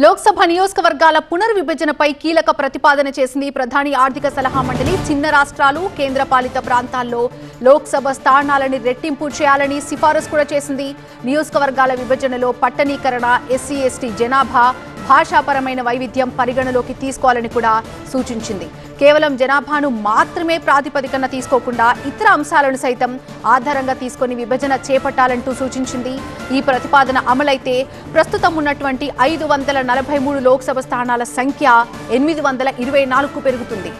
లోక్సభ నియోజకవర్గాల పునర్విభజనపై కీలక ప్రతిపాదన చేసింది ప్రధాని ఆర్థిక సలహా మండలి. చిన్న రాష్ట్రాలు, కేంద్రపాలిత ప్రాంతాల్లో లోక్సభ స్థానాలని రెట్టింపు చేయాలని సిఫారసు కూడా చేసింది. నియోజకవర్గాల విభజనలో పట్టణీకరణ, ఎస్సీ ఎస్టీ జనాభా, భాషాపరమైన వైవిధ్యం పరిగణలోకి తీసుకోవాలని కూడా సూచించింది. కేవలం జనాభాను మాత్రమే ప్రాతిపదికన తీసుకోకుండా ఇతర అంశాలను సైతం ఆధారంగా తీసుకొని విభజన చేపట్టాలంటూ సూచించింది. ఈ ప్రతిపాదన అమలైతే ప్రస్తుతం ఉన్నటువంటి 543 లోక్సభ స్థానాల సంఖ్య 824కు పెరుగుతుంది.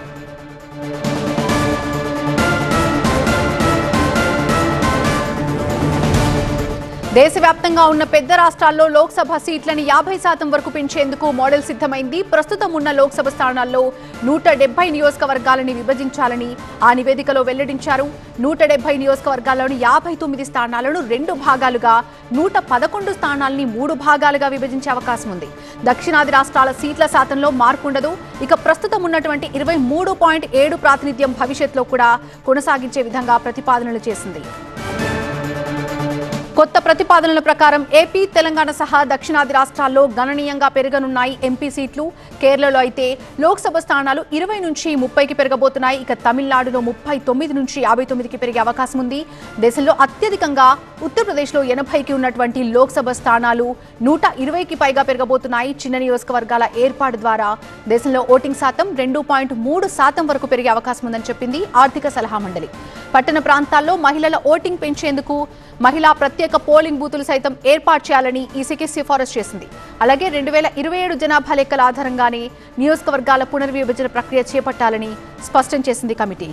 దేశవ్యాప్తంగా ఉన్న పెద్ద రాష్ట్రాల్లో లోక్సభ సీట్లని 50% వరకు పెంచేందుకు మోడల్ సిద్ధమైంది. ప్రస్తుతం ఉన్న లోక్సభ స్థానాల్లో 170 నియోజకవర్గాలని విభజించాలని ఆ నివేదికలో వెల్లడించారు. 170 నియోజకవర్గాల్లోని 59 స్థానాలను 2 భాగాలుగా, 111 స్థానాలని 3 భాగాలుగా విభజించే అవకాశం ఉంది. దక్షిణాది రాష్ట్రాల సీట్ల శాతంలో మార్పు ఉండదు. ఇక ప్రస్తుతం ఉన్నటువంటి 23.7 ప్రాతినిధ్యం భవిష్యత్తులో కూడా కొనసాగించే విధంగా ప్రతిపాదనలు చేసింది. కొత్త ప్రతిపాదనల ప్రకారం ఏపీ, తెలంగాణ సహా దక్షిణాది రాష్ట్రాల్లో గణనీయంగా పెరగనున్నాయి ఎంపీ సీట్లు. కేరళలో అయితే లోక్సభ స్థానాలు 20 నుంచి 30కి పెరగబోతున్నాయి. ఇక తమిళనాడులో 39 నుంచి 59కి పెరిగే అవకాశం ఉంది. దేశంలో అత్యధికంగా ఉత్తరప్రదేశ్లో 80కి ఉన్నటువంటి లోక్సభ స్థానాలు 120కి పైగా పెరగబోతున్నాయి. చిన్న నియోజకవర్గాల ఏర్పాటు ద్వారా దేశంలో ఓటింగ్ శాతం 2.3% వరకు పెరిగే అవకాశం ఉందని చెప్పింది ఆర్థిక సలహా మండలి. పట్టణ ప్రాంతాల్లో మహిళల ఓటింగ్ పెంచేందుకు మహిళా ప్రత్యేక పోలింగ్ బూతులు సైతం ఏర్పాటు చేయాలని ఈసీకి సిఫారసు చేసింది. అలాగే 2027 జనాభా లెక్కల ఆధారంగానే నియోజకవర్గాల పునర్విభజన ప్రక్రియ చేపట్టాలని స్పష్టం చేసింది కమిటీ.